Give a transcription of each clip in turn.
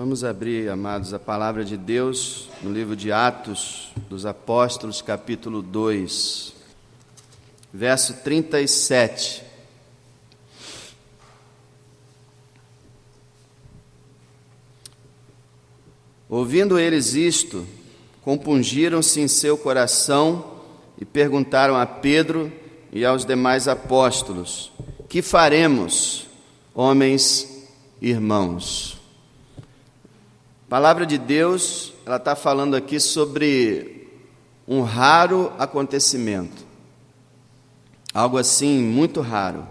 Vamos abrir, amados, a palavra de Deus no livro de Atos dos Apóstolos, capítulo 2, verso 37. Ouvindo eles isto, compungiram-se em seu coração e perguntaram a Pedro e aos demais apóstolos: que faremos, homens irmãos? A palavra de Deus, ela está falando aqui sobre um raro acontecimento, algo assim muito raro.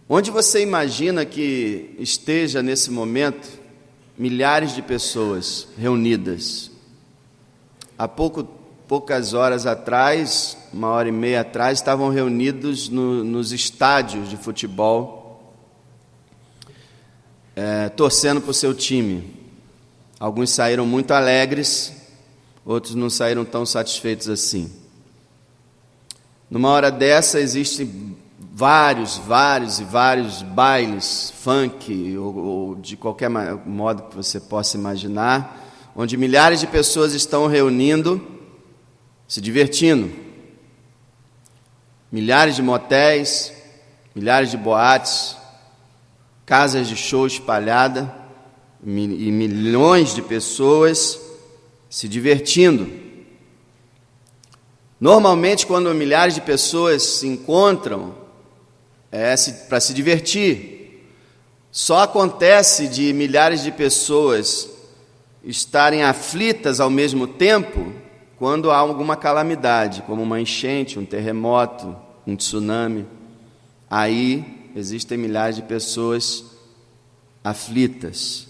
Onde você imagina que esteja nesse momento milhares de pessoas reunidas? Há poucas horas atrás, 1h30 atrás, estavam reunidos nos estádios de futebol, torcendo para o seu time. Alguns saíram muito alegres, outros não saíram tão satisfeitos assim. Numa hora dessa, existem vários bailes, funk, ou de qualquer modo que você possa imaginar, onde milhares de pessoas estão reunindo, se divertindo. Milhares de motéis, milhares de boates, casas de show espalhadas, e milhões de pessoas se divertindo. Normalmente, quando milhares de pessoas se encontram, para se divertir. Só acontece de milhares de pessoas estarem aflitas ao mesmo tempo quando há alguma calamidade, como uma enchente, um terremoto, um tsunami. Aí existem milhares de pessoas aflitas.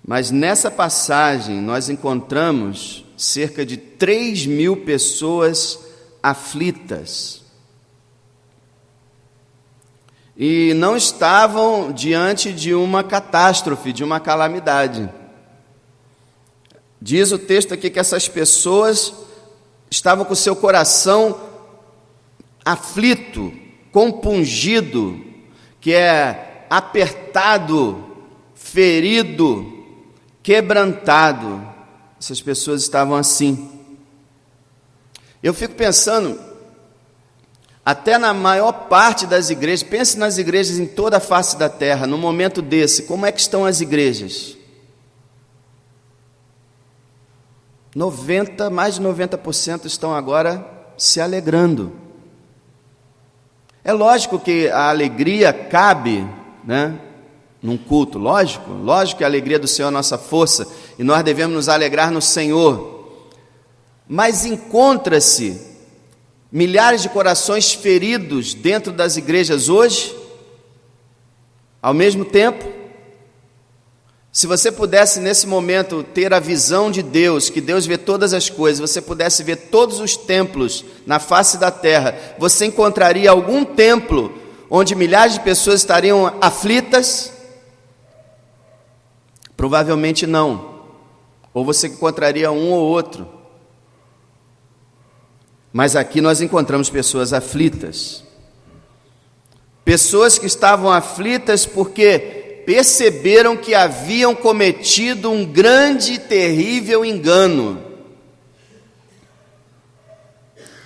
Mas nessa passagem nós encontramos cerca de 3.000 pessoas aflitas. E não estavam diante de uma catástrofe, de uma calamidade. Diz o texto aqui que essas pessoas estavam com o seu coração aflito, compungido, que é apertado, ferido, quebrantado. Essas pessoas estavam assim. Eu fico pensando, até na maior parte das igrejas, pense nas igrejas em toda a face da terra, no momento desse, como é que estão as igrejas? Mais de 90% estão agora se alegrando. É lógico que a alegria cabe, num culto, lógico que a alegria do Senhor é a nossa força, e nós devemos nos alegrar no Senhor. Mas encontra-se milhares de corações feridos dentro das igrejas hoje, ao mesmo tempo. Se você pudesse nesse momento ter a visão de Deus, que Deus vê todas as coisas, você pudesse ver todos os templos na face da terra, você encontraria algum templo onde milhares de pessoas estariam aflitas? Provavelmente não. Ou você encontraria um ou outro. Mas aqui nós encontramos pessoas aflitas. Pessoas que estavam aflitas porque perceberam que haviam cometido um grande e terrível engano.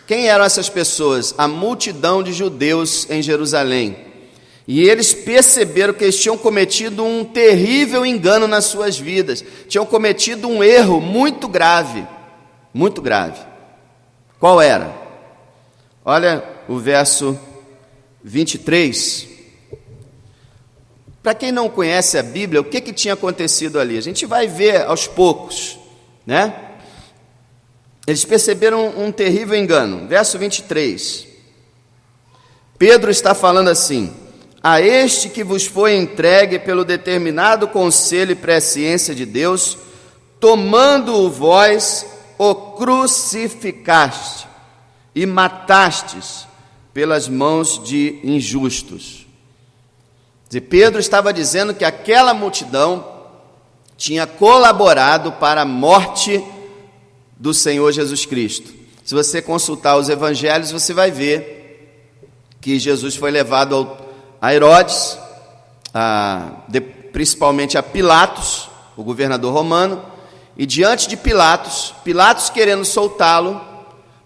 Quem eram essas pessoas? A multidão de judeus em Jerusalém. E eles perceberam que eles tinham cometido um terrível engano nas suas vidas. Tinham cometido um erro muito grave. Muito grave. Qual era? Olha o verso 23. Para quem não conhece a Bíblia, o que tinha acontecido ali? A gente vai ver aos poucos, Eles perceberam um terrível engano. Verso 23. Pedro está falando assim: a este que vos foi entregue pelo determinado conselho e presciência de Deus, tomando-o vós, o crucificaste e matastes pelas mãos de injustos. Pedro estava dizendo que aquela multidão tinha colaborado para a morte do Senhor Jesus Cristo. Se você consultar os evangelhos, você vai ver que Jesus foi levado a Herodes, principalmente a Pilatos, o governador romano, e diante de Pilatos, querendo soltá-lo,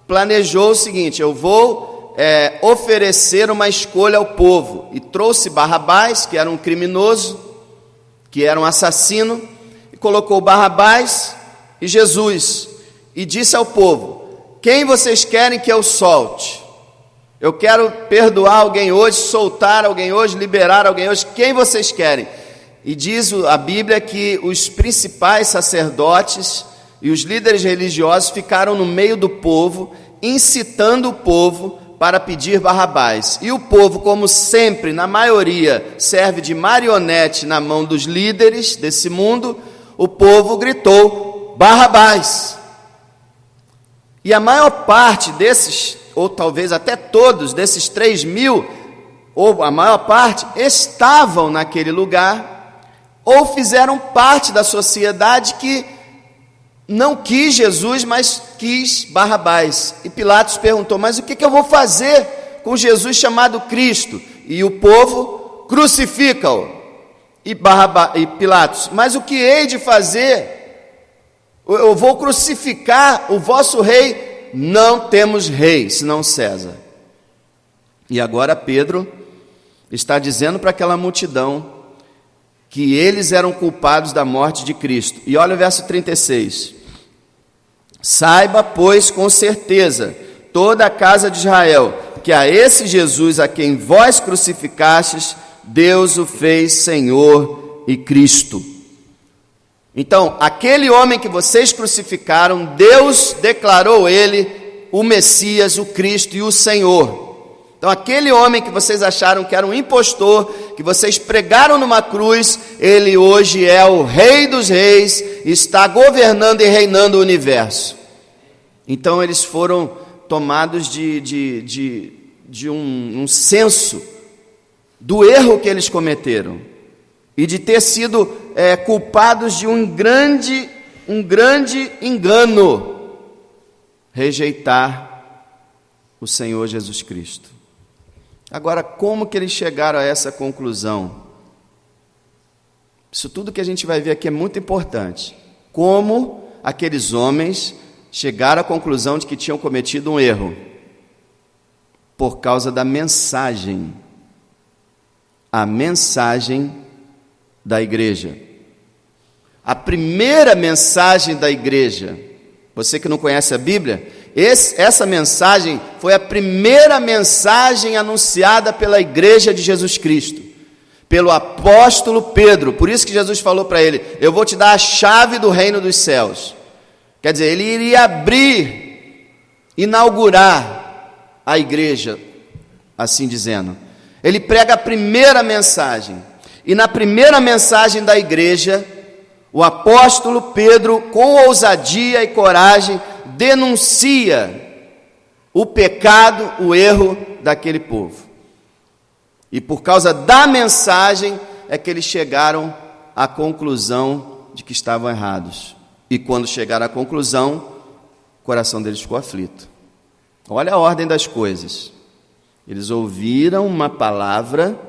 planejou o seguinte: eu vou oferecer uma escolha ao povo, e trouxe Barrabás, que era um criminoso, que era um assassino, e colocou Barrabás e Jesus, e disse ao povo: quem vocês querem que eu solte? Eu quero perdoar alguém hoje, soltar alguém hoje, liberar alguém hoje, quem vocês querem? E diz a Bíblia que os principais sacerdotes e os líderes religiosos ficaram no meio do povo, incitando o povo para pedir Barrabás. E o povo, como sempre, na maioria, serve de marionete na mão dos líderes desse mundo, o povo gritou: Barrabás! E a maior parte desses, ou talvez até todos desses 3.000, ou a maior parte, estavam naquele lugar, ou fizeram parte da sociedade que não quis Jesus, mas quis Barrabás. E Pilatos perguntou: mas o que eu vou fazer com Jesus chamado Cristo? E o povo: crucifica-o. E Pilatos: mas o que hei de fazer? Eu vou crucificar o vosso rei. Não temos rei, senão César. E agora Pedro está dizendo para aquela multidão que eles eram culpados da morte de Cristo. E olha o verso 36. Saiba, pois, com certeza, toda a casa de Israel, que a esse Jesus a quem vós crucificastes, Deus o fez Senhor e Cristo. Então, aquele homem que vocês crucificaram, Deus declarou ele o Messias, o Cristo e o Senhor. Então, aquele homem que vocês acharam que era um impostor, que vocês pregaram numa cruz, ele hoje é o Rei dos Reis, está governando e reinando o universo. Então, eles foram tomados de um senso do erro que eles cometeram e de ter sido culpados de um grande engano, rejeitar o Senhor Jesus Cristo. Agora, como que eles chegaram a essa conclusão? Isso tudo que a gente vai ver aqui é muito importante. Como aqueles homens chegaram à conclusão de que tinham cometido um erro? Por causa da mensagem. A mensagem da igreja. A primeira mensagem da igreja. Você que não conhece a Bíblia, essa mensagem foi a primeira mensagem anunciada pela igreja de Jesus Cristo, pelo apóstolo Pedro. Por isso que Jesus falou para ele: eu vou te dar a chave do reino dos céus. Quer dizer, ele iria abrir, inaugurar a igreja, assim dizendo. Ele prega a primeira mensagem, e na primeira mensagem da igreja, o apóstolo Pedro, com ousadia e coragem, denuncia o pecado, o erro daquele povo. E por causa da mensagem é que eles chegaram à conclusão de que estavam errados. E quando chegaram à conclusão, o coração deles ficou aflito. Olha a ordem das coisas. Eles ouviram uma palavra,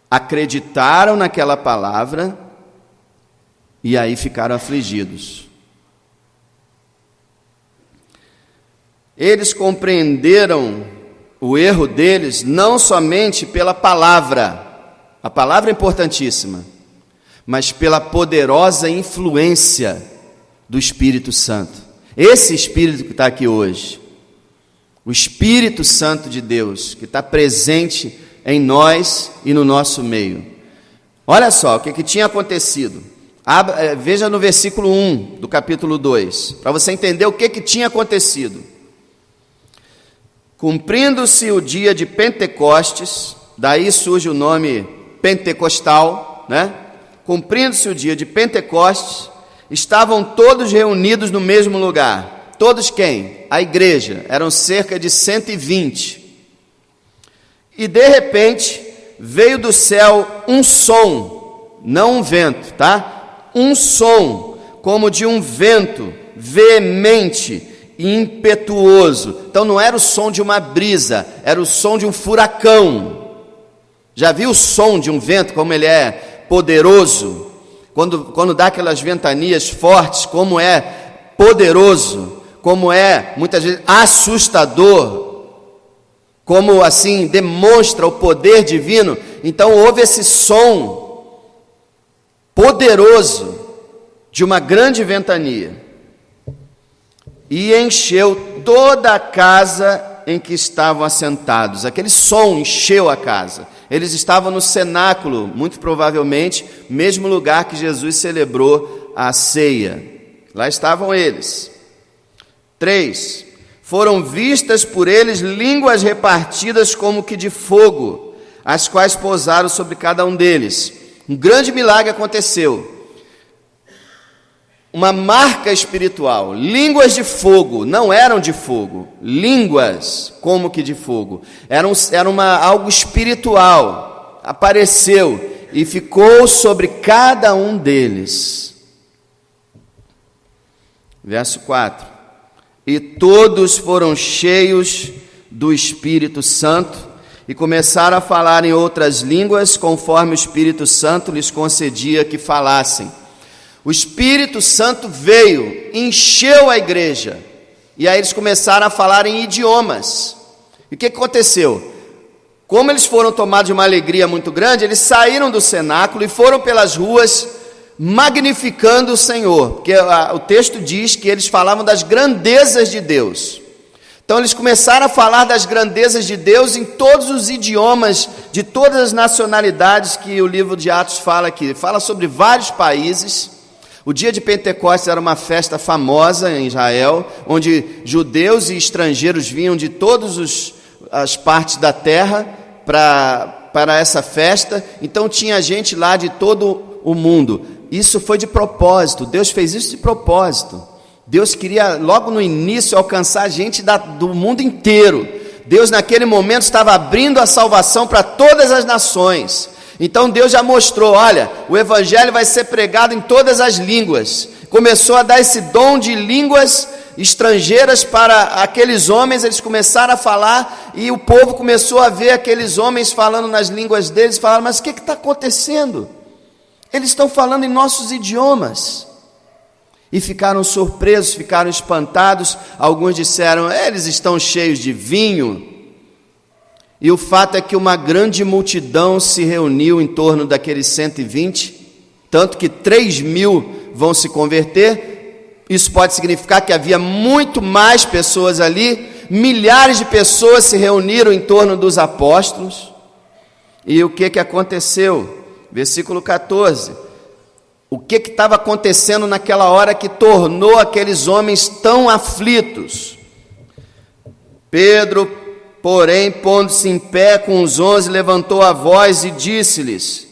acreditaram naquela palavra, e aí ficaram afligidos. Eles compreenderam o erro deles não somente pela palavra, a palavra é importantíssima, mas pela poderosa influência do Espírito Santo. Esse Espírito que está aqui hoje, o Espírito Santo de Deus, que está presente em nós e no nosso meio. Olha só o que tinha acontecido. Veja no versículo 1 do capítulo 2, para você entender o que tinha acontecido. Cumprindo-se o dia de Pentecostes, daí surge o nome pentecostal, né? Cumprindo-se o dia de Pentecostes, estavam todos reunidos no mesmo lugar. Todos quem? A igreja, eram cerca de 120. E de repente, veio do céu um som, não um vento, tá? Um som, como de um vento veemente e impetuoso. Então não era o som de uma brisa, era o som de um furacão. Já viu o som de um vento, como ele é poderoso? Quando dá aquelas ventanias fortes, como é poderoso, como é, muitas vezes, assustador, como, assim, demonstra o poder divino. Então, houve esse som poderoso de uma grande ventania, e encheu toda a casa em que estavam assentados. Aquele som encheu a casa. Eles estavam no cenáculo, muito provavelmente, mesmo lugar que Jesus celebrou a ceia. Lá estavam eles. 3. Foram vistas por eles línguas repartidas como que de fogo, as quais pousaram sobre cada um deles. Um grande milagre aconteceu. Uma marca espiritual. Línguas de fogo, não eram de fogo. Línguas como que de fogo. Era algo espiritual. Apareceu e ficou sobre cada um deles. Verso 4. E todos foram cheios do Espírito Santo e começaram a falar em outras línguas, conforme o Espírito Santo lhes concedia que falassem. O Espírito Santo veio, encheu a igreja, e aí eles começaram a falar em idiomas. E o que aconteceu? Como eles foram tomados de uma alegria muito grande, eles saíram do cenáculo e foram pelas ruas magnificando o Senhor, porque o texto diz que eles falavam das grandezas de Deus. Então eles começaram a falar das grandezas de Deus em todos os idiomas, de todas as nacionalidades que o livro de Atos fala aqui. Fala sobre vários países. O dia de Pentecostes era uma festa famosa em Israel, onde judeus e estrangeiros vinham de todas as partes da terra para essa festa. Então tinha gente lá de todo o mundo. Isso foi de propósito, Deus fez isso de propósito. Deus queria logo no início alcançar gente do mundo inteiro. Deus naquele momento estava abrindo a salvação para todas as nações. Então Deus já mostrou, olha, o evangelho vai ser pregado em todas as línguas. Começou a dar esse dom de línguas estrangeiras para aqueles homens, eles começaram a falar, e o povo começou a ver aqueles homens falando nas línguas deles, falaram, mas o que está acontecendo? Eles estão falando em nossos idiomas. E ficaram surpresos, ficaram espantados. Alguns disseram, eles estão cheios de vinho. E o fato é que uma grande multidão se reuniu em torno daqueles 120, tanto que 3.000 vão se converter. Isso pode significar que havia muito mais pessoas ali. Milhares de pessoas se reuniram em torno dos apóstolos. E o que aconteceu? Versículo 14. O que estava acontecendo naquela hora que tornou aqueles homens tão aflitos? Pedro, porém, pondo-se em pé com os 11, levantou a voz e disse-lhes,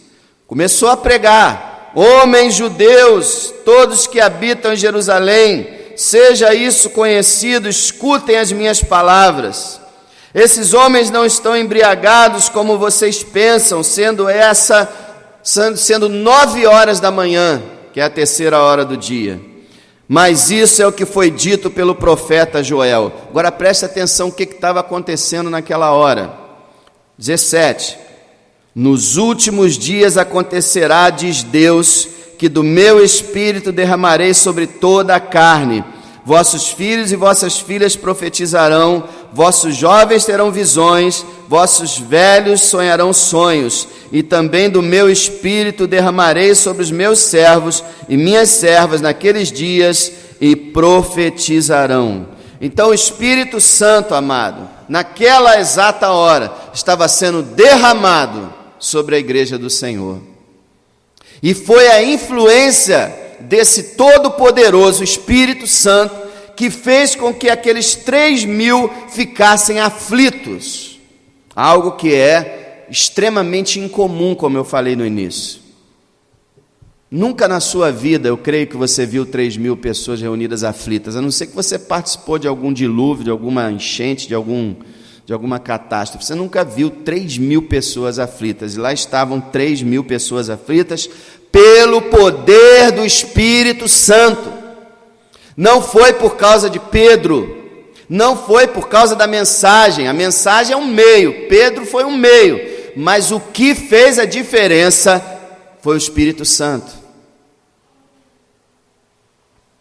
começou a pregar, homens judeus, todos que habitam em Jerusalém, seja isso conhecido, escutem as minhas palavras. Esses homens não estão embriagados como vocês pensam, sendo 9 horas da manhã, que é a terceira hora do dia. Mas isso é o que foi dito pelo profeta Joel. Agora preste atenção o que estava acontecendo naquela hora. 17. Nos últimos dias acontecerá, diz Deus, que do meu espírito derramarei sobre toda a carne. Vossos filhos e vossas filhas profetizarão, vossos jovens terão visões, vossos velhos sonharão sonhos, e também do meu espírito derramarei sobre os meus servos e minhas servas naqueles dias, e profetizarão. Então o Espírito Santo, amado, naquela exata hora, estava sendo derramado sobre a igreja do Senhor. E foi a influência desse todo-poderoso Espírito Santo que fez com que aqueles 3.000 ficassem aflitos. Algo que é extremamente incomum, como eu falei no início. Nunca na sua vida, eu creio que você viu 3.000 pessoas reunidas aflitas, a não ser que você participou de algum dilúvio, de alguma enchente, de alguma catástrofe. Você nunca viu 3.000 pessoas aflitas, e lá estavam 3.000 pessoas aflitas pelo poder do Espírito Santo. Não foi por causa de Pedro, não foi por causa da mensagem. A mensagem é um meio, Pedro foi um meio, mas o que fez a diferença foi o Espírito Santo.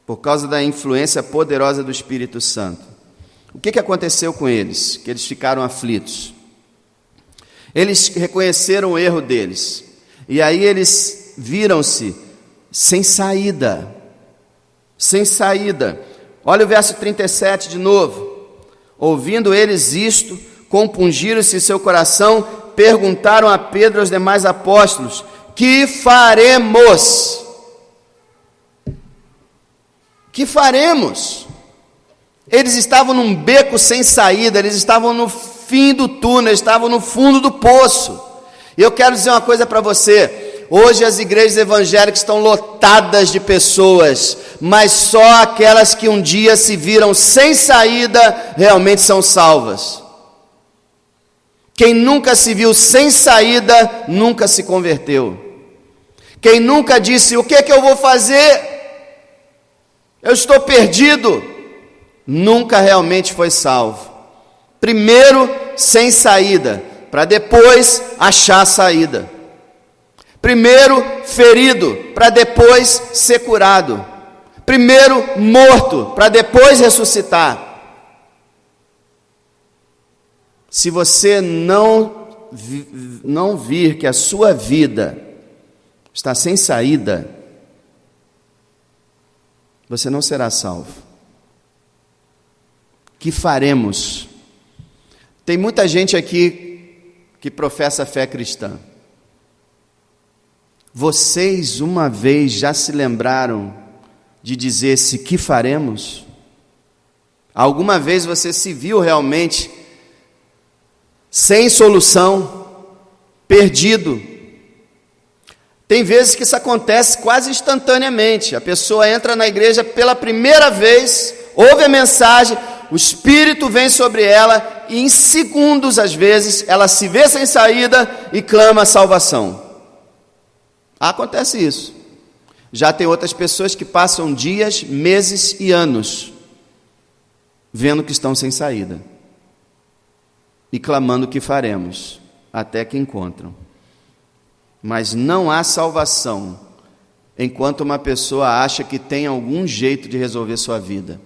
Por causa da influência poderosa do Espírito Santo. O que aconteceu com eles? Que eles ficaram aflitos. Eles reconheceram o erro deles. E aí eles viram-se sem saída. Sem saída. Olha o verso 37 de novo. Ouvindo eles isto, compungiram-se em seu coração, perguntaram a Pedro e aos demais apóstolos: que faremos? Que faremos? Eles estavam num beco sem saída, eles estavam no fim do túnel, eles estavam no fundo do poço. E eu quero dizer uma coisa para você: hoje as igrejas evangélicas estão lotadas de pessoas, mas só aquelas que um dia se viram sem saída realmente são salvas. Quem nunca se viu sem saída, nunca se converteu. Quem nunca disse: o que eu vou fazer? Eu estou perdido, nunca realmente foi salvo. Primeiro sem saída, para depois achar a saída. Primeiro ferido, para depois ser curado. Primeiro morto, para depois ressuscitar. Se você não vir que a sua vida está sem saída, você não será salvo. Que faremos? Tem muita gente aqui que professa fé cristã. Vocês uma vez já se lembraram de dizer-se que faremos? Alguma vez você se viu realmente sem solução, perdido? Tem vezes que isso acontece quase instantaneamente. A pessoa entra na igreja pela primeira vez, ouve a mensagem, o Espírito vem sobre ela e em segundos, às vezes, ela se vê sem saída e clama a salvação. Acontece isso. Já tem outras pessoas que passam dias, meses e anos vendo que estão sem saída e clamando: que faremos, até que encontram. Mas não há salvação enquanto uma pessoa acha que tem algum jeito de resolver sua vida.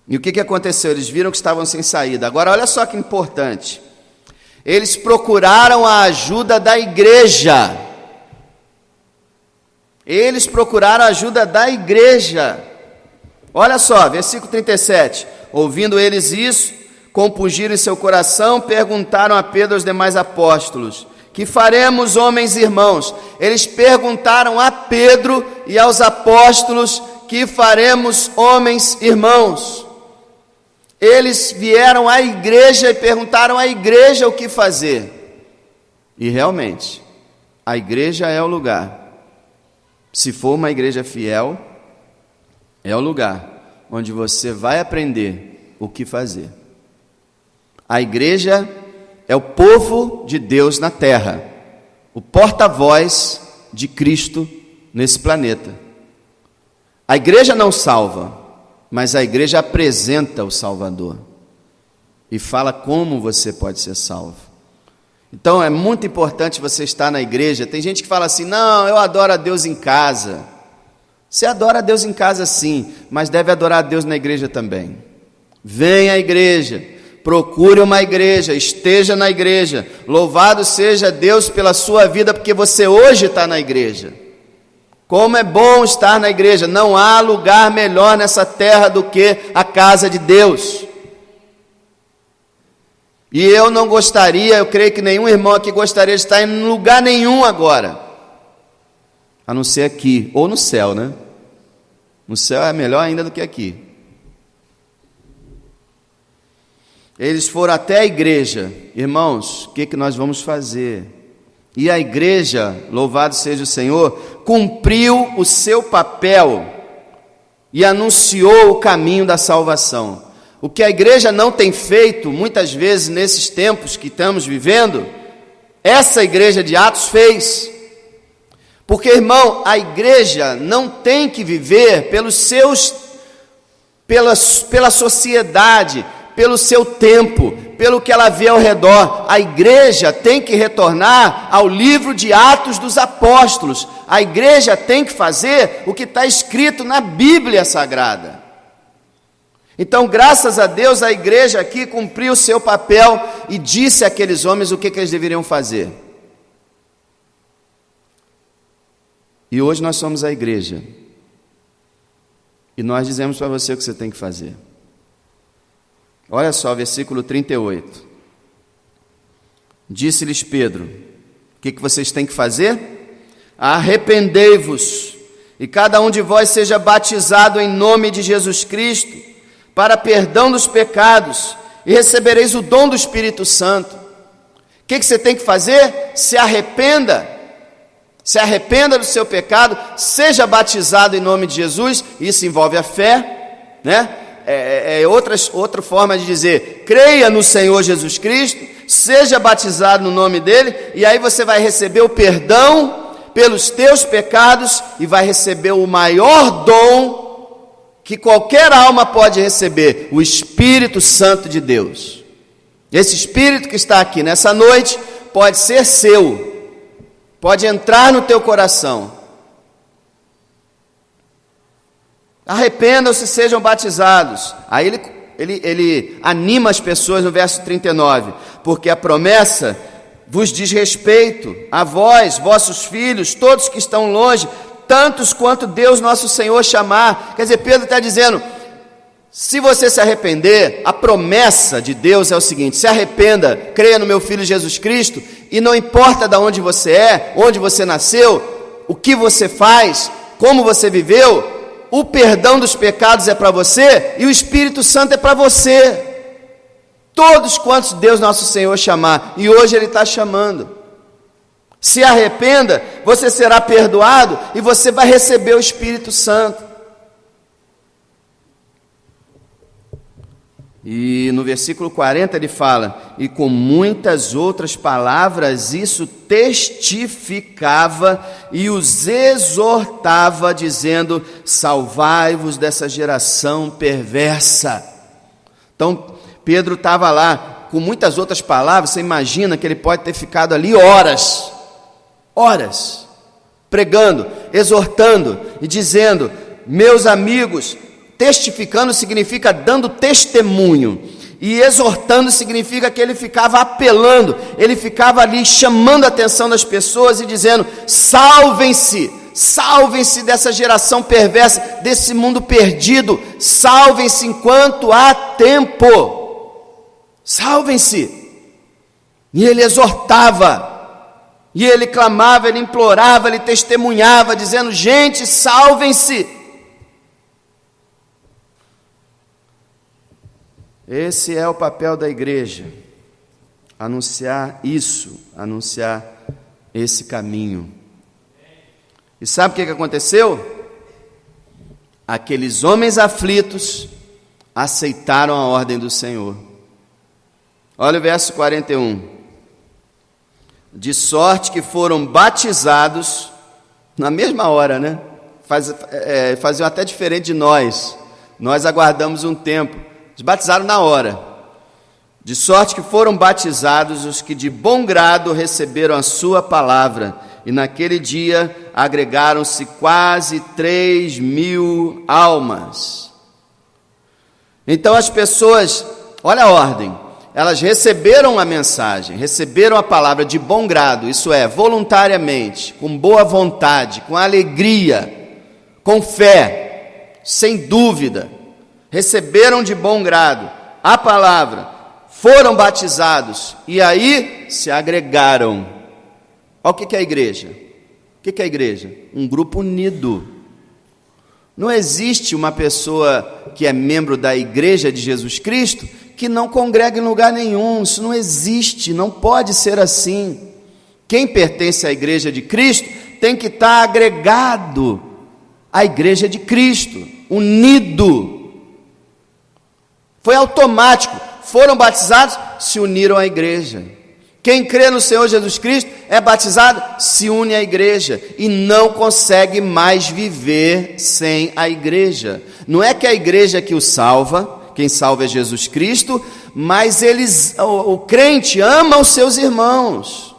E o que aconteceu? Eles viram que estavam sem saída. Agora olha só que importante. Eles procuraram a ajuda da igreja. Eles procuraram a ajuda da igreja. Olha só, versículo 37. Ouvindo eles isso, compungiram em seu coração, perguntaram a Pedro e aos demais apóstolos: que faremos, homens e irmãos? Eles perguntaram a Pedro e aos apóstolos: que faremos, homens e irmãos? Eles vieram à igreja e perguntaram à igreja o que fazer. E realmente, a igreja é o lugar. Se for uma igreja fiel, é o lugar onde você vai aprender o que fazer. A igreja é o povo de Deus na terra, o porta-voz de Cristo nesse planeta. A igreja não salva, mas a igreja apresenta o Salvador e fala como você pode ser salvo. Então é muito importante você estar na igreja. Tem gente que fala assim: não, eu adoro a Deus em casa. Você adora a Deus em casa sim, mas deve adorar a Deus na igreja também. Venha à igreja, procure uma igreja, esteja na igreja. Louvado seja Deus pela sua vida, porque você hoje está na igreja. Como é bom estar na igreja. Não há lugar melhor nessa terra do que a casa de Deus. E eu não gostaria, eu creio que nenhum irmão aqui gostaria de estar em lugar nenhum agora, a não ser aqui, ou no céu, né? No céu é melhor ainda do que aqui. Eles foram até a igreja. Irmãos, o que nós vamos fazer? E a igreja, louvado seja o Senhor, cumpriu o seu papel e anunciou o caminho da salvação. O que a igreja não tem feito, muitas vezes nesses tempos que estamos vivendo, essa igreja de Atos fez. Porque, irmão, a igreja não tem que viver pela sociedade, pelo seu tempo, pelo que ela vê ao redor. A igreja tem que retornar ao livro de Atos dos Apóstolos. A igreja tem que fazer o que está escrito na Bíblia Sagrada. Então, graças a Deus, a igreja aqui cumpriu o seu papel e disse àqueles homens o que eles deveriam fazer. E hoje nós somos a igreja. E nós dizemos para você o que você tem que fazer. Olha só, versículo 38. Disse-lhes Pedro: o que vocês têm que fazer? Arrependei-vos, e cada um de vós seja batizado em nome de Jesus Cristo, para perdão dos pecados, e recebereis o dom do Espírito Santo. O que você tem que fazer? Se arrependa do seu pecado, seja batizado em nome de Jesus. Isso envolve a fé, né? Outra forma de dizer: creia no Senhor Jesus Cristo, seja batizado no nome dele, e aí você vai receber o perdão pelos teus pecados e vai receber o maior dom que qualquer alma pode receber, o Espírito Santo de Deus. Esse Espírito que está aqui nessa noite pode ser seu, pode entrar no teu coração. Arrependam-se, sejam batizados. Aí ele anima as pessoas no verso 39, porque a promessa vos diz respeito a vós, vossos filhos, todos que estão longe, tantos quanto Deus nosso Senhor chamar. Quer dizer, Pedro está dizendo, se você se arrepender, a promessa de Deus é o seguinte: se arrependa, creia no meu Filho Jesus Cristo, e não importa de onde você é, onde você nasceu, o que você faz, como você viveu, o perdão dos pecados é para você, e o Espírito Santo é para você. Todos quantos Deus nosso Senhor chamar, e hoje Ele está chamando. Se arrependa, você será perdoado, e você vai receber o Espírito Santo. E no versículo 40 ele fala: e com muitas outras palavras isso testificava e os exortava, dizendo: salvai-vos dessa geração perversa. Então Pedro estava lá com muitas outras palavras. Você imagina que ele pode ter ficado ali horas, pregando, exortando e dizendo: meus amigos. Testificando significa dando testemunho, e exortando significa que ele ficava apelando, ele ficava ali chamando a atenção das pessoas e dizendo: salvem-se dessa geração perversa, desse mundo perdido, salvem-se enquanto há tempo, salvem-se. E ele exortava, e ele clamava, ele implorava, ele testemunhava, dizendo: gente, salvem-se. Esse é o papel da igreja, anunciar isso, anunciar esse caminho. E sabe o que aconteceu? Aqueles homens aflitos aceitaram a ordem do Senhor. Olha o verso 41. De sorte que foram batizados na mesma hora, né? Faziam até diferente de nós. Nós aguardamos um tempo. Eles batizaram na hora. De sorte que foram batizados os que de bom grado receberam a sua palavra. E naquele dia agregaram-se quase 3.000 almas. Então as pessoas, olha a ordem, elas receberam a mensagem, receberam a palavra de bom grado, isso é, voluntariamente, com boa vontade, com alegria, com fé, sem dúvida. Receberam de bom grado a palavra, foram batizados e aí se agregaram. Olha o que é a igreja. O que é a igreja? Um grupo unido. Não existe uma pessoa que é membro da igreja de Jesus Cristo que não congrega em lugar nenhum. Isso não existe, não pode ser assim. Quem pertence à igreja de Cristo tem que estar agregado à igreja de Cristo, unido. Foi automático, foram batizados, se uniram à igreja. Quem crê no Senhor Jesus Cristo é batizado, se une à igreja e não consegue mais viver sem a igreja. Não é que a igreja que o salva, quem salva é Jesus Cristo, mas o crente ama os seus irmãos.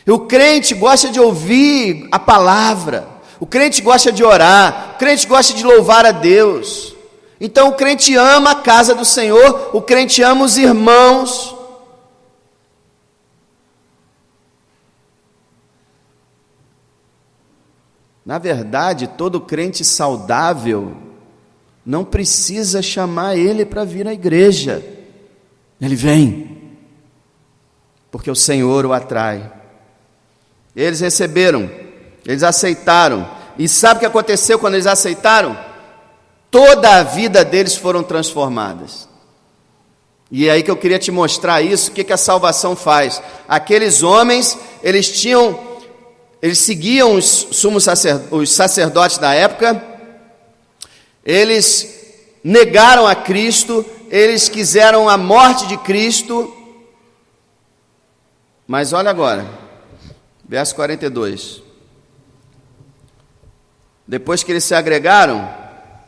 O crente gosta de ouvir a palavra, o crente gosta de orar, o crente gosta de louvar a Deus. Então o crente ama a casa do Senhor, o crente ama os irmãos. Na verdade, todo crente saudável não precisa chamar ele para vir à igreja. Ele vem, porque o Senhor o atrai. Eles receberam, eles aceitaram. E sabe o que aconteceu quando eles aceitaram? Toda a vida deles foram transformadas. E é aí que eu queria te mostrar isso, o que a salvação faz. Aqueles homens, eles seguiam os sacerdotes da época, eles negaram a Cristo, eles quiseram a morte de Cristo. Mas olha agora, verso 42. Depois que eles se agregaram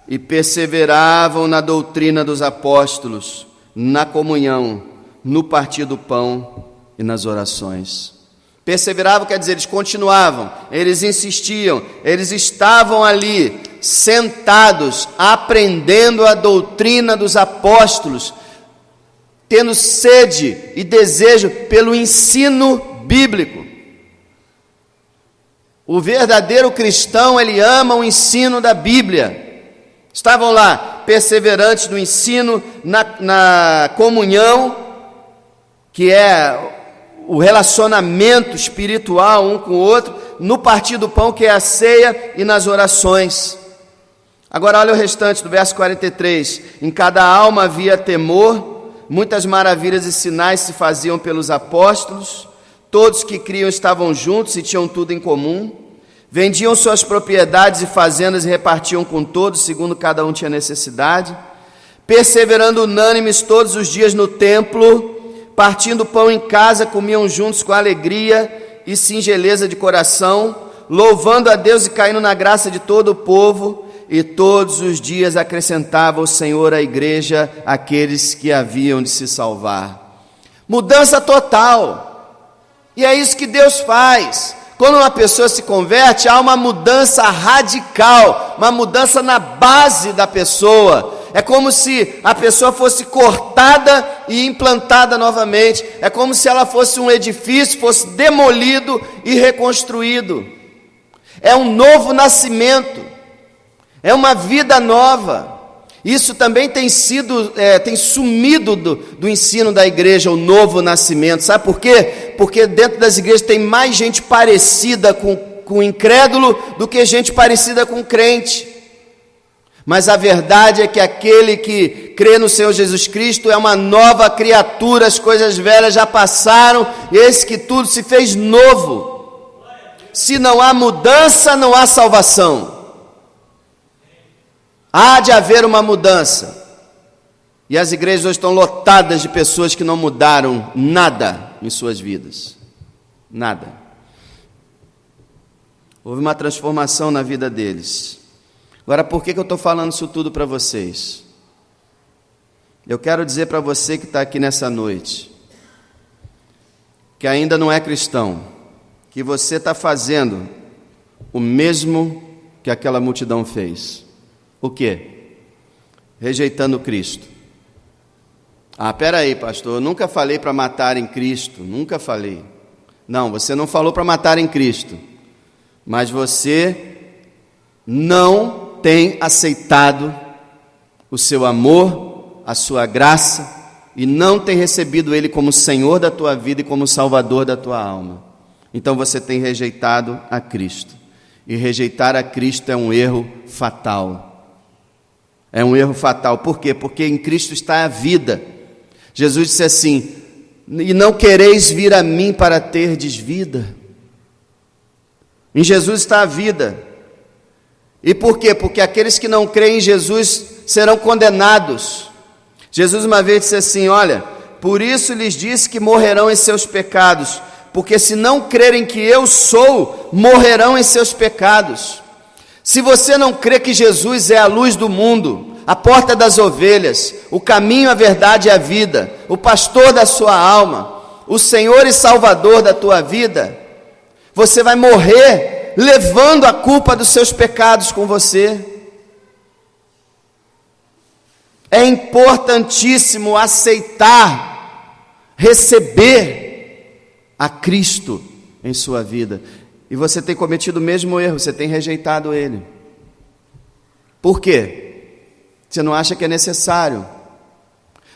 e perseveravam na doutrina dos apóstolos, na comunhão, no partir do pão e nas orações. Perseveravam quer dizer, eles continuavam, eles insistiam, eles estavam ali, sentados, aprendendo a doutrina dos apóstolos, tendo sede e desejo pelo ensino bíblico. O verdadeiro cristão, ele ama o ensino da Bíblia. Estavam lá, perseverantes no ensino, na comunhão, que é o relacionamento espiritual um com o outro, no partir do pão, que é a ceia, e nas orações. Agora olha o restante do verso 43. Em cada alma havia temor, muitas maravilhas e sinais se faziam pelos apóstolos, todos que criam estavam juntos e tinham tudo em comum, vendiam suas propriedades e fazendas e repartiam com todos, segundo cada um tinha necessidade, perseverando unânimes todos os dias no templo, partindo pão em casa, comiam juntos com alegria e singeleza de coração, louvando a Deus e caindo na graça de todo o povo, e todos os dias acrescentava o Senhor à igreja aqueles que haviam de se salvar. Mudança total. E é isso que Deus faz. Quando uma pessoa se converte, há uma mudança radical, uma mudança na base da pessoa. É como se a pessoa fosse cortada e implantada novamente. É como se ela fosse um edifício, fosse demolido e reconstruído. É um novo nascimento. É uma vida nova. Isso também tem sumido do ensino da igreja, o novo nascimento. Sabe por quê? Porque dentro das igrejas tem mais gente parecida com o incrédulo do que gente parecida com o crente. Mas a verdade é que aquele que crê no Senhor Jesus Cristo é uma nova criatura, as coisas velhas já passaram, e eis que tudo se fez novo. Se não há mudança, não há salvação. Há de haver uma mudança. E as igrejas hoje estão lotadas de pessoas que não mudaram nada em suas vidas. Nada. Houve uma transformação na vida deles. Agora, por que eu estou falando isso tudo para vocês? Eu quero dizer para você que está aqui nessa noite, que ainda não é cristão, que você está fazendo o mesmo que aquela multidão fez. O quê? Rejeitando Cristo. Peraí, pastor, eu nunca falei para matar em Cristo, nunca falei. Não, você não falou para matar em Cristo, mas você não tem aceitado o seu amor, a sua graça, e não tem recebido Ele como Senhor da tua vida e como Salvador da tua alma. Então você tem rejeitado a Cristo. E rejeitar a Cristo é um erro fatal. É um erro fatal. Por quê? Porque em Cristo está a vida. Jesus disse assim: e não quereis vir a mim para terdes vida. Em Jesus está a vida. E por quê? Porque aqueles que não creem em Jesus serão condenados. Jesus uma vez disse assim: olha, por isso lhes disse que morrerão em seus pecados, porque se não crerem que eu sou, morrerão em seus pecados. Se você não crê que Jesus é a luz do mundo, a porta das ovelhas, o caminho, a verdade e a vida, o pastor da sua alma, o Senhor e Salvador da tua vida, você vai morrer levando a culpa dos seus pecados com você. É importantíssimo aceitar, receber a Cristo em sua vida. E você tem cometido o mesmo erro, você tem rejeitado Ele. Por quê? Você não acha que é necessário?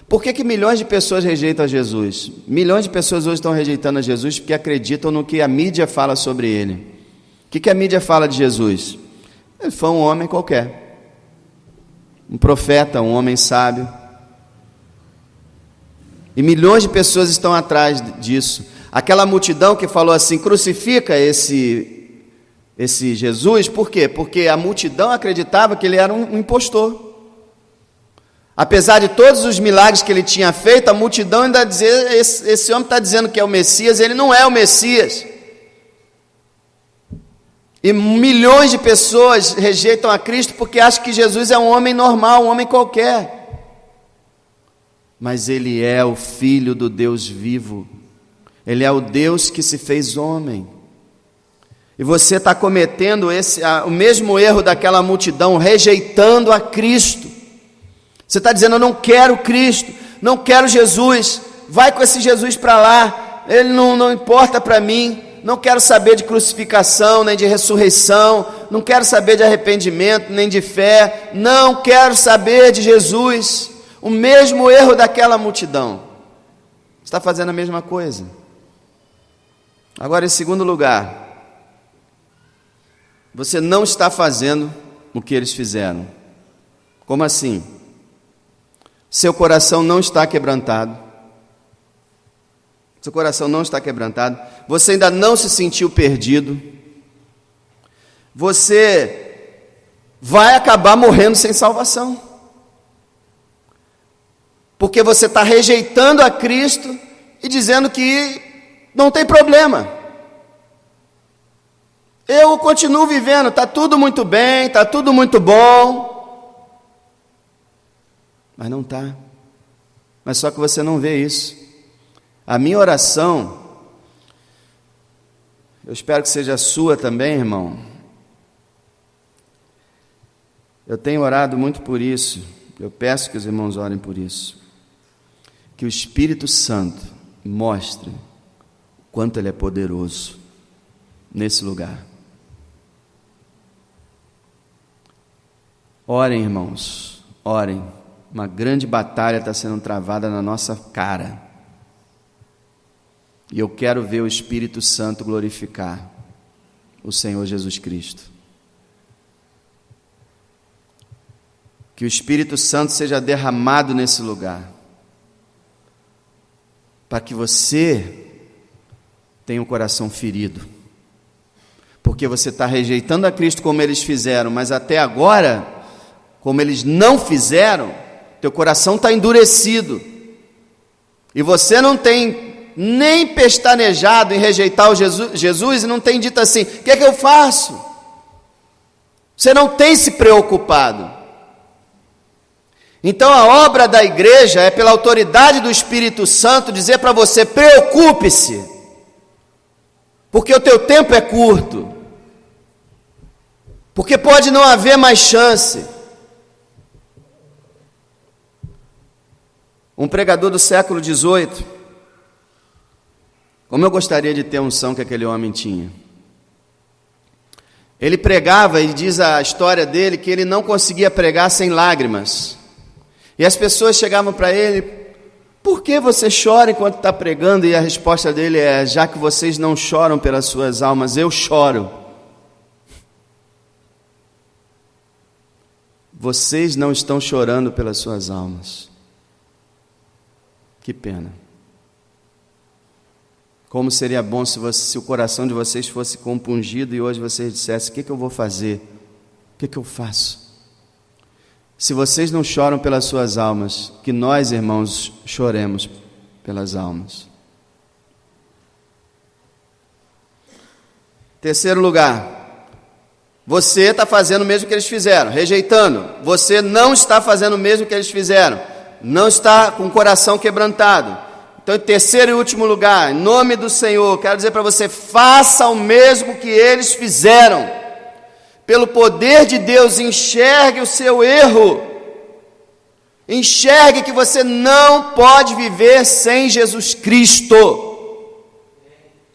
Por que milhões de pessoas rejeitam a Jesus? Milhões de pessoas hoje estão rejeitando a Jesus porque acreditam no que a mídia fala sobre Ele. O que a mídia fala de Jesus? Ele foi um homem qualquer, um profeta, um homem sábio. E milhões de pessoas estão atrás disso. Aquela multidão que falou assim, crucifica esse Jesus, por quê? Porque a multidão acreditava que ele era um impostor. Apesar de todos os milagres que ele tinha feito, a multidão ainda dizia, esse homem está dizendo que é o Messias, ele não é o Messias. E milhões de pessoas rejeitam a Cristo porque acham que Jesus é um homem normal, um homem qualquer. Mas ele é o Filho do Deus vivo. Ele é o Deus que se fez homem. E você está cometendo o mesmo erro daquela multidão, rejeitando a Cristo. Você está dizendo, eu não quero Cristo, não quero Jesus, vai com esse Jesus para lá, ele não importa para mim, não quero saber de crucificação, nem de ressurreição, não quero saber de arrependimento, nem de fé, não quero saber de Jesus. O mesmo erro daquela multidão. Você está fazendo a mesma coisa. Agora, em segundo lugar, você não está fazendo o que eles fizeram. Como assim? Seu coração não está quebrantado. Seu coração não está quebrantado. Você ainda não se sentiu perdido. Você vai acabar morrendo sem salvação. Porque você está rejeitando a Cristo e dizendo que não tem problema. Eu continuo vivendo, está tudo muito bem, está tudo muito bom. Mas não está. Mas só que você não vê isso. A minha oração, eu espero que seja a sua também, irmão. Eu tenho orado muito por isso. Eu peço que os irmãos orem por isso. Que o Espírito Santo mostre o quanto Ele é poderoso nesse lugar. Orem, irmãos, orem. Uma grande batalha está sendo travada na nossa cara. E eu quero ver o Espírito Santo glorificar o Senhor Jesus Cristo. Que o Espírito Santo seja derramado nesse lugar. Para que você tenha um coração ferido. Porque você está rejeitando a Cristo como eles fizeram, mas até agora, como eles não fizeram, teu coração está endurecido, e você não tem nem pestanejado em rejeitar o Jesus, e não tem dito assim, o que é que eu faço? Você não tem se preocupado. Então a obra da igreja é pela autoridade do Espírito Santo dizer para você, preocupe-se, porque o teu tempo é curto, porque pode não haver mais chance. Um pregador do século XVIII, como eu gostaria de ter a unção que aquele homem tinha. Ele pregava, e diz a história dele, que ele não conseguia pregar sem lágrimas. E as pessoas chegavam para ele, por que você chora enquanto está pregando? E a resposta dele é, já que vocês não choram pelas suas almas, eu choro. Vocês não estão chorando pelas suas almas. Que pena. Como seria bom se o coração de vocês fosse compungido e hoje vocês dissessem, o que eu vou fazer? O que eu faço? Se vocês não choram pelas suas almas, que nós, irmãos, choremos pelas almas. Terceiro lugar, Você está fazendo o mesmo que eles fizeram, rejeitando. Você não está fazendo o mesmo que eles fizeram, não está com o coração quebrantado. Então, em terceiro e último lugar, em nome do Senhor, quero dizer para você, faça o mesmo que eles fizeram. Pelo poder de Deus, enxergue o seu erro. Enxergue que você não pode viver sem Jesus Cristo.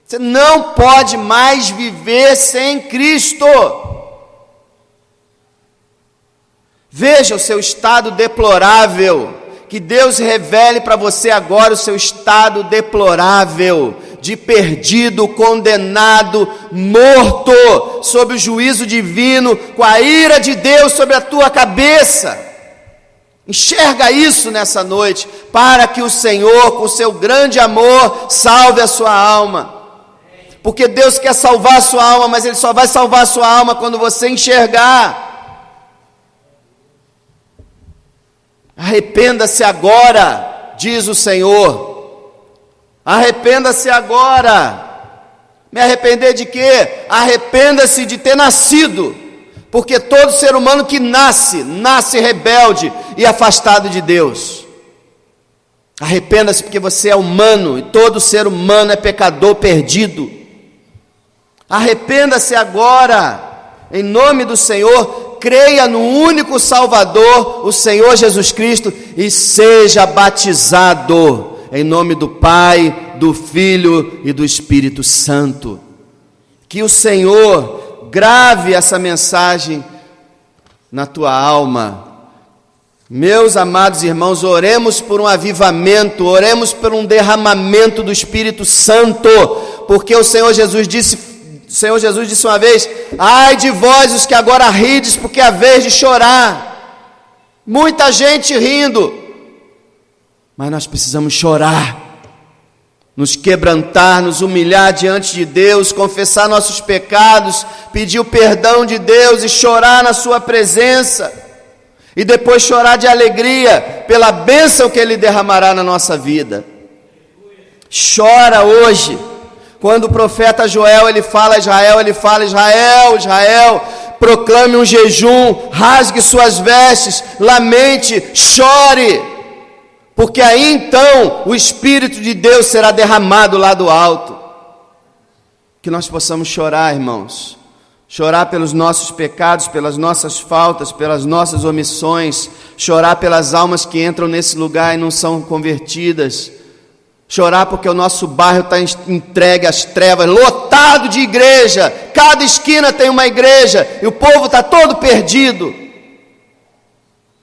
Você não pode mais viver sem Cristo. Veja o seu estado deplorável. Que Deus revele para você agora o seu estado deplorável, de perdido, condenado, morto, sob o juízo divino, com a ira de Deus sobre a tua cabeça. Enxerga isso nessa noite, para que o Senhor, com o seu grande amor, salve a sua alma. Porque Deus quer salvar a sua alma, mas Ele só vai salvar a sua alma quando você enxergar. Arrependa-se agora, diz o Senhor. Arrependa-se agora. Me arrepender de quê? Arrependa-se de ter nascido. Porque todo ser humano que nasce rebelde e afastado de Deus. Arrependa-se porque você é humano e todo ser humano é pecador perdido. Arrependa-se agora, em nome do Senhor. Creia no único Salvador, o Senhor Jesus Cristo, e seja batizado em nome do Pai, do Filho e do Espírito Santo. Que o Senhor grave essa mensagem na tua alma. Meus amados irmãos, oremos por um avivamento, oremos por um derramamento do Espírito Santo, porque o Senhor Jesus disse uma vez: ai de vós os que agora rides, porque é a vez de chorar. Muita gente rindo, mas nós precisamos chorar, nos quebrantar, nos humilhar diante de Deus, confessar nossos pecados, pedir o perdão de Deus e chorar na sua presença, e depois chorar de alegria pela bênção que Ele derramará na nossa vida. Chora hoje. Quando o profeta Joel, ele fala a Israel, Israel, proclame um jejum, rasgue suas vestes, lamente, chore, porque aí então o Espírito de Deus será derramado lá do alto. Que nós possamos chorar, irmãos, chorar pelos nossos pecados, pelas nossas faltas, pelas nossas omissões, chorar pelas almas que entram nesse lugar e não são convertidas, chorar porque o nosso bairro está entregue às trevas, lotado de igreja, cada esquina tem uma igreja, e o povo está todo perdido.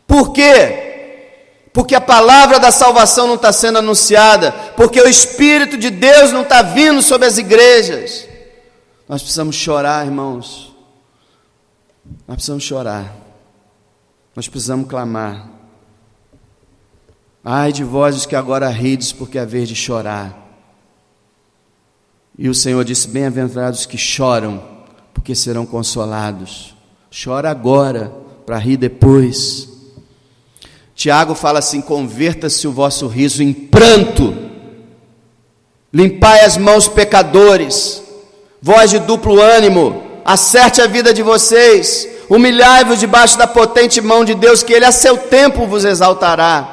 Por quê? Porque a palavra da salvação não está sendo anunciada, porque o Espírito de Deus não está vindo sobre as igrejas. Nós precisamos chorar, irmãos, nós precisamos chorar, nós precisamos clamar. Ai de vós os que agora rides, porque é vez de chorar. E o Senhor disse: bem-aventurados os que choram, porque serão consolados. Chora agora, para rir depois. Tiago fala assim: converta-se o vosso riso em pranto, limpai as mãos pecadores, vós de duplo ânimo, acerte a vida de vocês, humilhai-vos debaixo da potente mão de Deus, que Ele a seu tempo vos exaltará.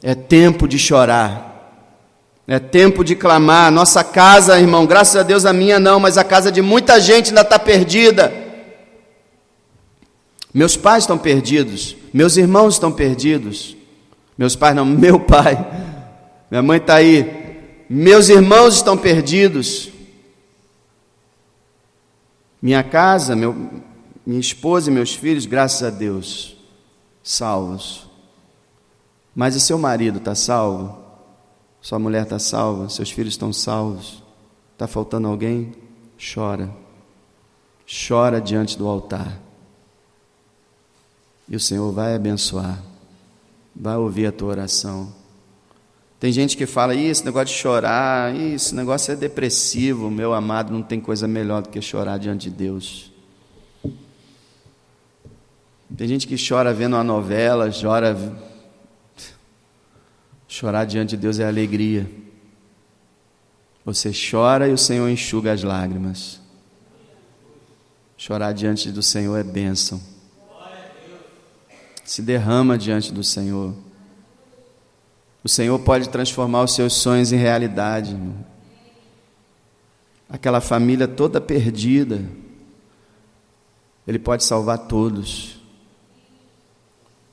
É tempo de chorar, é tempo de clamar. Nossa casa, irmão, graças a Deus a minha não, mas a casa de muita gente ainda está perdida. Meus pais estão perdidos, meus irmãos estão perdidos. Meus pais não, meu pai, minha mãe está aí. Meus irmãos estão perdidos. Minha casa, minha esposa e meus filhos, graças a Deus, salvos. Mas e seu marido está salvo? Sua mulher está salva? Seus filhos estão salvos? Está faltando alguém? Chora. Chora diante do altar. E o Senhor vai abençoar. Vai ouvir a tua oração. Tem gente que fala: esse negócio de chorar, esse negócio é depressivo. Meu amado, não tem coisa melhor do que chorar diante de Deus. Tem gente que chora vendo uma novela, chorar diante de Deus é alegria. Você chora e o Senhor enxuga as lágrimas. Chorar diante do Senhor é bênção. Se derrama diante do Senhor. O Senhor pode transformar os seus sonhos em realidade, irmão. Aquela família toda perdida, Ele pode salvar todos.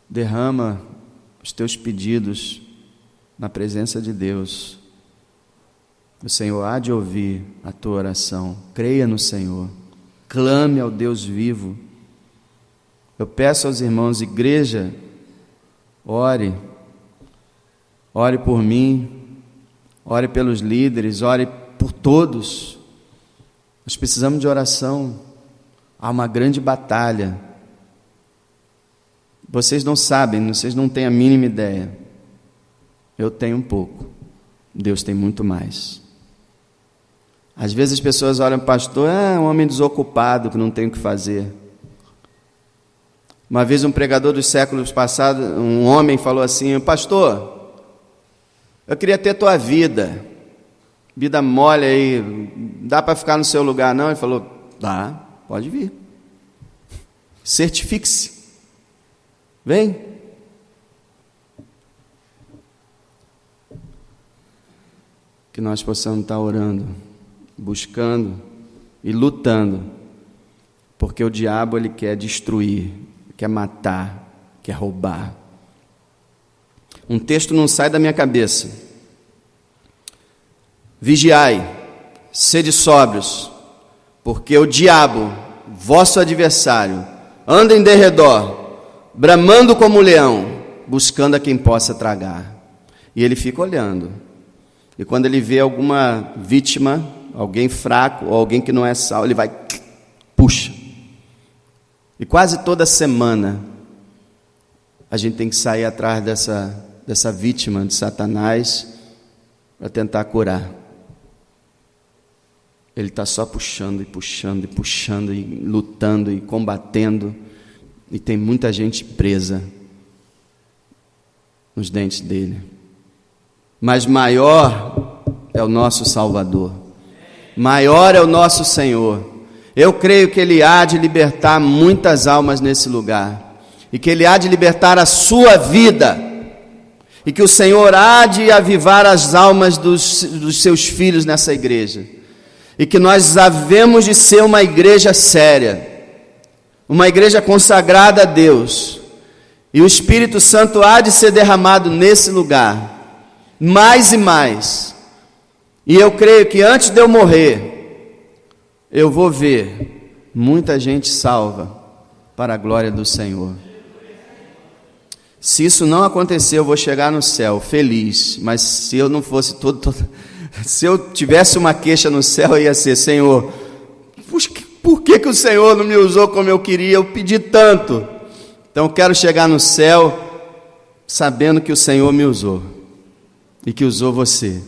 Derrama os teus pedidos na presença de Deus. O Senhor há de ouvir a tua oração. Creia no Senhor. Clame ao Deus vivo. Eu peço aos irmãos, igreja, ore por mim, ore pelos líderes, ore por todos. Nós precisamos de oração. Há uma grande batalha. Vocês não sabem, vocês não têm a mínima ideia. Eu tenho um pouco. Deus tem muito mais. Às vezes as pessoas olham, pastor, um homem desocupado que não tem o que fazer. Uma vez um pregador dos séculos passados, um homem falou assim, pastor, eu queria ter tua vida mole aí, dá para ficar no seu lugar não? Ele falou, dá, pode vir. Certifique-se. Vem. Que nós possamos estar orando, buscando e lutando, porque o diabo ele quer destruir, quer matar, quer roubar. Um texto não sai da minha cabeça. Vigiai, sede sóbrios, porque o diabo, vosso adversário, anda em derredor, bramando como um leão, buscando a quem possa tragar. E ele fica olhando. E quando ele vê alguma vítima, alguém fraco, ou alguém que não é salvo, ele vai, puxa. E quase toda semana, a gente tem que sair atrás dessa vítima de Satanás, para tentar curar. Ele está só puxando, e puxando, e puxando, e lutando, e combatendo, e tem muita gente presa nos dentes dele. Mas maior é o nosso Salvador, maior é o nosso Senhor. Eu creio que Ele há de libertar muitas almas nesse lugar, e que Ele há de libertar a sua vida, e que o Senhor há de avivar as almas dos seus filhos nessa igreja, e que nós havemos de ser uma igreja séria, uma igreja consagrada a Deus, e o Espírito Santo há de ser derramado nesse lugar, mais e mais. E eu creio que antes de eu morrer, eu vou ver muita gente salva para a glória do Senhor. Se isso não acontecer, eu vou chegar no céu feliz, mas se eu não fosse se eu tivesse uma queixa no céu, ia ser, Senhor, por que o Senhor não me usou como eu queria? Eu pedi tanto. Então eu quero chegar no céu sabendo que o Senhor me usou, e que usou você,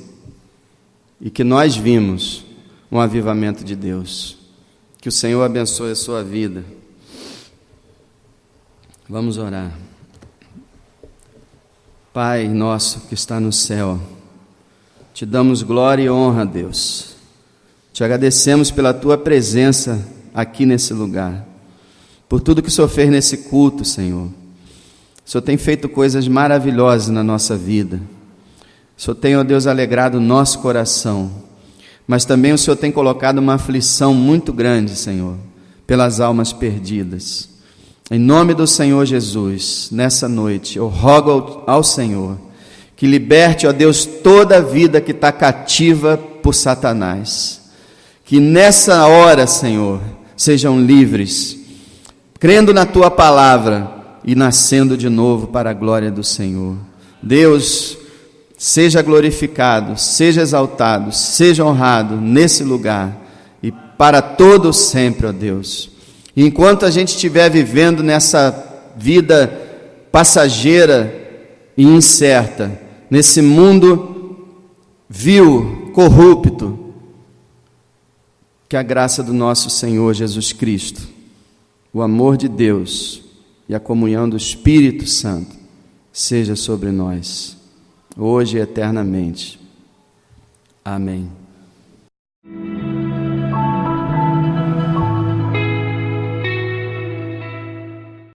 e que nós vimos um avivamento de Deus. Que o Senhor abençoe a sua vida. Vamos orar. Pai nosso que está no céu, te damos glória e honra, Deus. Te agradecemos pela tua presença aqui nesse lugar, por tudo que o Senhor fez nesse culto, Senhor. O Senhor tem feito coisas maravilhosas na nossa vida. O Senhor tem, ó Deus, alegrado o nosso coração, mas também o Senhor tem colocado uma aflição muito grande, Senhor, pelas almas perdidas. Em nome do Senhor Jesus, nessa noite, eu rogo ao Senhor que liberte, ó Deus, toda a vida que está cativa por Satanás. Que nessa hora, Senhor, sejam livres, crendo na Tua palavra e nascendo de novo para a glória do Senhor. Deus, seja glorificado, seja exaltado, seja honrado nesse lugar e para todo sempre, ó Deus. E enquanto a gente estiver vivendo nessa vida passageira e incerta, nesse mundo vil, corrupto, que a graça do nosso Senhor Jesus Cristo, o amor de Deus e a comunhão do Espírito Santo seja sobre nós, hoje e eternamente. Amém.